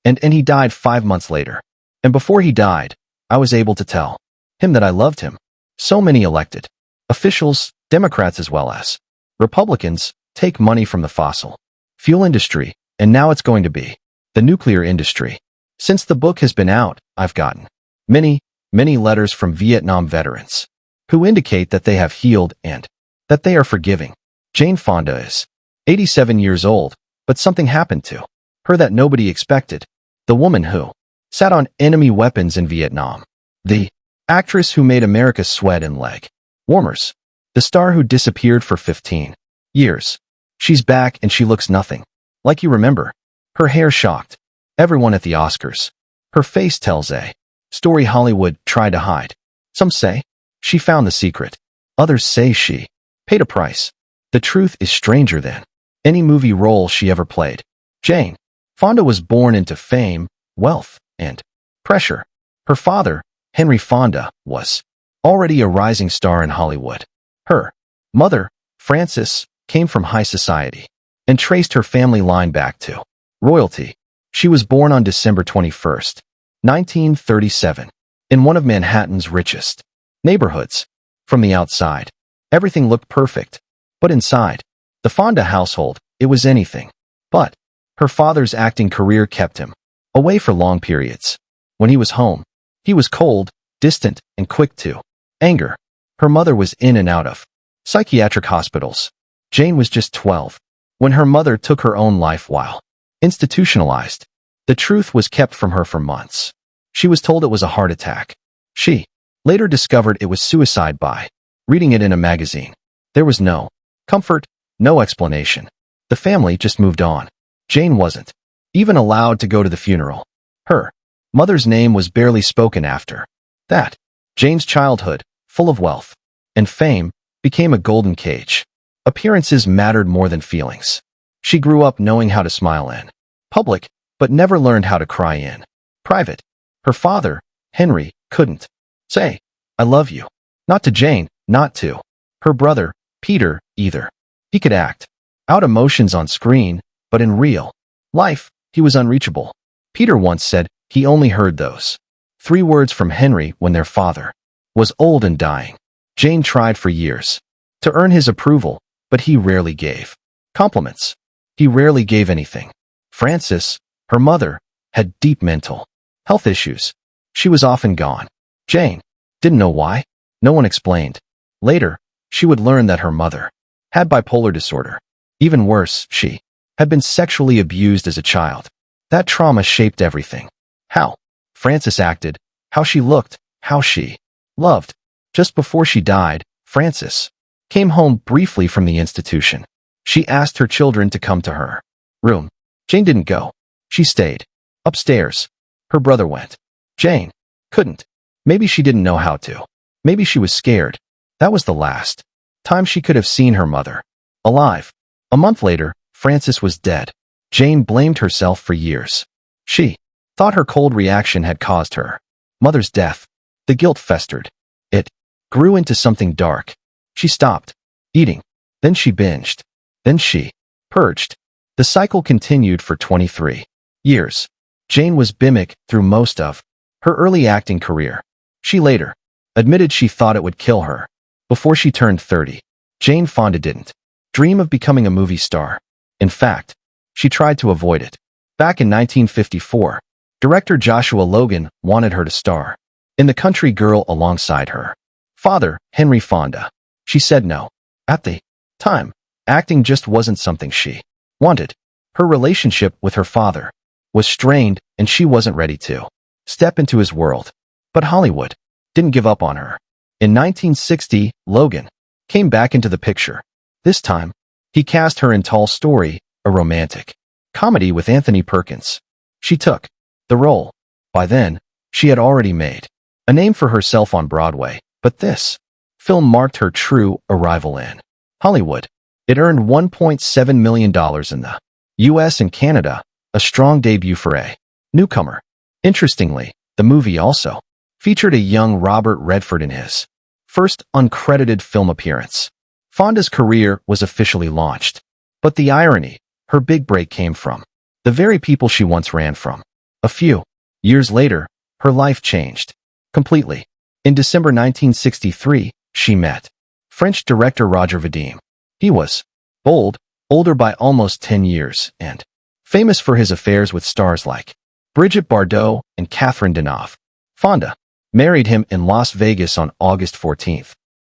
And he died 5 months later. And before he died, I was able to tell him that I loved him. So many elected officials, Democrats as well as Republicans, take money from the fossil fuel industry, and now it's going to be the nuclear industry. Since the book has been out, I've gotten many letters from Vietnam veterans who indicate that they have healed and that they are forgiving. Jane Fonda is 87 years old, but something happened to her that nobody expected. The woman who sat on enemy weapons in Vietnam. The actress who made America sweat in leg warmers. The star who disappeared for 15 years. She's back and she looks nothing like you remember. Her hair shocked everyone at the Oscars. Her face tells a story Hollywood tried to hide. Some say she found the secret. Others say she paid a price. The truth is stranger than any movie role she ever played. Jane Fonda was born into fame, wealth, and pressure. Her father, Henry Fonda, was already a rising star in Hollywood. Her mother, Frances, came from high society and traced her family line back to royalty. She was born on December 21st, 1937, in one of Manhattan's richest neighborhoods. From the outside, everything looked perfect, but inside the Fonda household, it was anything but. Her father's acting career kept him away for long periods. When he was home, he was cold, distant, and quick to anger. Her mother was in and out of psychiatric hospitals. Jane was just 12 when her mother took her own life while institutionalized. The truth was kept from her for months. She was told it was a heart attack. She later discovered it was suicide by reading it in a magazine. There was no comfort, no explanation. The family just moved on. Jane wasn't even allowed to go to the funeral. Her mother's name was barely spoken after that. Jane's childhood, full of wealth and fame, became a golden cage. Appearances mattered more than feelings. She grew up knowing how to smile in public, but never learned how to cry in private. Her father, Henry, couldn't say, "I love you." Not to Jane, not to her brother, Peter, either. He could act out emotions on screen, but in real life, he was unreachable. Peter once said he only heard those 3 words from Henry when their father was old and dying. Jane tried for years to earn his approval, but he rarely gave compliments. He rarely gave anything. Frances, her mother, had deep mental health issues. She was often gone. Jane didn't know why. No one explained. Later, she would learn that her mother had bipolar disorder. Even worse, she had been sexually abused as a child. That trauma shaped everything. How Frances acted, how she looked, how she loved. Just before she died, Frances came home briefly from the institution. She asked her children to come to her room. Jane didn't go. She stayed upstairs. Her brother went. Jane couldn't. Maybe she didn't know how to. Maybe she was scared. That was the last time she could have seen her mother alive. A month later, Frances was dead. Jane blamed herself for years. She thought her cold reaction had caused her mother's death. The guilt festered. It grew into something dark. She stopped eating. Then she binged. Then she purged. The cycle continued for 23 years. Jane was bulimic through most of her early acting career. She later admitted she thought it would kill her. Before she turned 30, Jane Fonda didn't dream of becoming a movie star. In fact, she tried to avoid it. Back in 1954, director Joshua Logan wanted her to star in The Country Girl alongside her father, Henry Fonda. She said no. At the time, acting just wasn't something she wanted. Her relationship with her father was strained, and she wasn't ready to step into his world. But Hollywood didn't give up on her. In 1960, Logan came back into the picture. This time, he cast her in Tall Story, a romantic comedy with Anthony Perkins. She took the role. By then, she had already made a name for herself on Broadway, but this film marked her true arrival in Hollywood. It earned $1.7 million in the US and Canada, a strong debut for a newcomer. Interestingly, the movie also featured a young Robert Redford in his first uncredited film appearance. Fonda's career was officially launched. But the irony, her big break came from the very people she once ran from. A few years later, her life changed completely. In December 1963, she met French director Roger Vadim. He was bold, older by almost 10 years, and famous for his affairs with stars like Brigitte Bardot and Catherine Deneuve. Fonda married him in Las Vegas on August 14,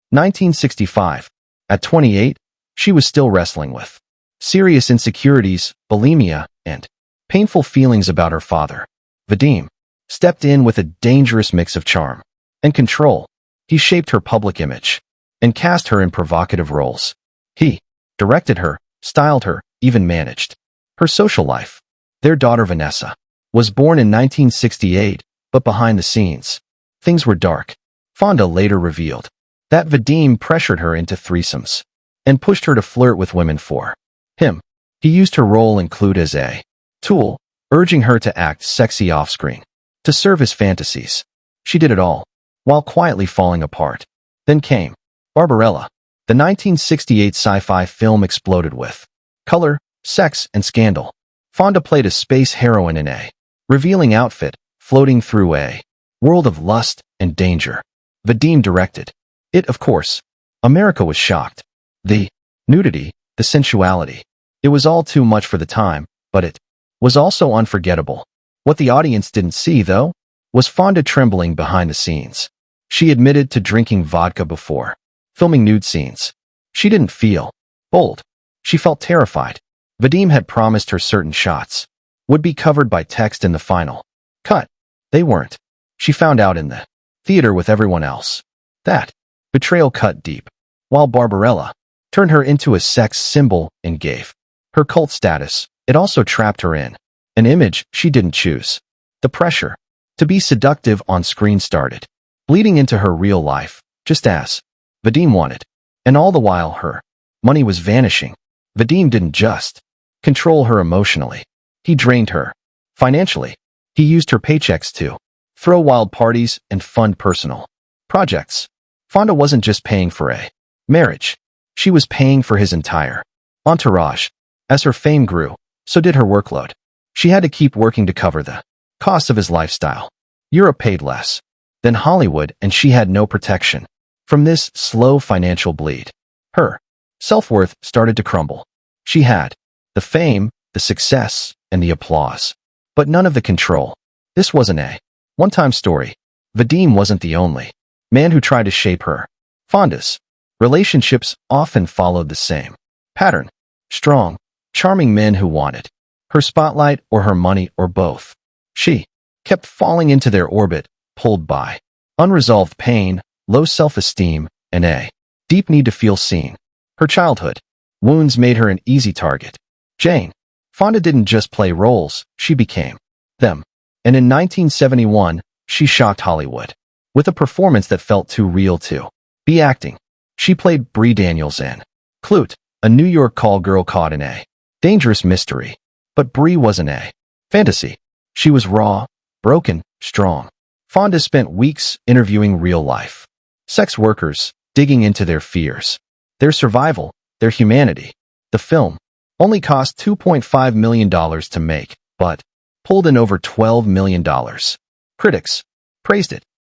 1965. At 28, she was still wrestling with serious insecurities, bulimia, and painful feelings about her father. Vadim stepped in with a dangerous mix of charm and control. He shaped her public image and cast her in provocative roles. He directed her, styled her, even managed her social life. Their daughter Vanessa was born in 1968, but behind the scenes, things were dark. Fonda later revealed that Vadim pressured her into threesomes and pushed her to flirt with women for him. He used her role include as a tool, urging her to act sexy off-screen to serve his fantasies. She did it all, while quietly falling apart. Then came Barbarella. The 1968 sci-fi film exploded with color, sex, and scandal. Fonda played a space heroine in a revealing outfit, floating through a world of lust and danger. Vadim directed it, of course. America was shocked. The nudity, the sensuality. It was all too much for the time, but it was also unforgettable. What the audience didn't see, though, was Fonda trembling behind the scenes. She admitted to drinking vodka before filming nude scenes. She didn't feel bold. She felt terrified. Vadim had promised her certain shots would be covered by text in the final cut. They weren't. She found out in the theater with everyone else. That betrayal cut deep. While Barbarella turned her into a sex symbol and gave her cult status, it also trapped her in an image she didn't choose. The pressure to be seductive on screen started bleeding into her real life, just as Vadim wanted. And all the while her money was vanishing. Vadim didn't just control her emotionally. He drained her financially. He used her paychecks to throw wild parties and fund personal projects. Fonda wasn't just paying for a marriage. She was paying for his entire entourage. As her fame grew, so did her workload. She had to keep working to cover the costs of his lifestyle. Europe paid less than Hollywood, and she had no protection from this slow financial bleed. Her self-worth started to crumble. She had the fame, the success, and the applause, but none of the control. This wasn't a one-time story. Vadim wasn't the only man who tried to shape her. Fonda's relationships often followed the same pattern. Strong, charming men who wanted her spotlight or her money or both. She kept falling into their orbit, pulled by unresolved pain, low self-esteem, and a deep need to feel seen. Her childhood wounds made her an easy target. Jane Fonda didn't just play roles, she became them. And in 1971, she shocked Hollywood with a performance that felt too real to be acting. She played Bree Daniels in Clute, a New York call girl caught in a dangerous mystery. But Bree wasn't a fantasy. She was raw, broken, strong. Fonda spent weeks interviewing real-life sex workers, digging into their fears, their survival, their humanity. The film only cost $2.5 million to make, but pulled in over $12 million. Critics praised it.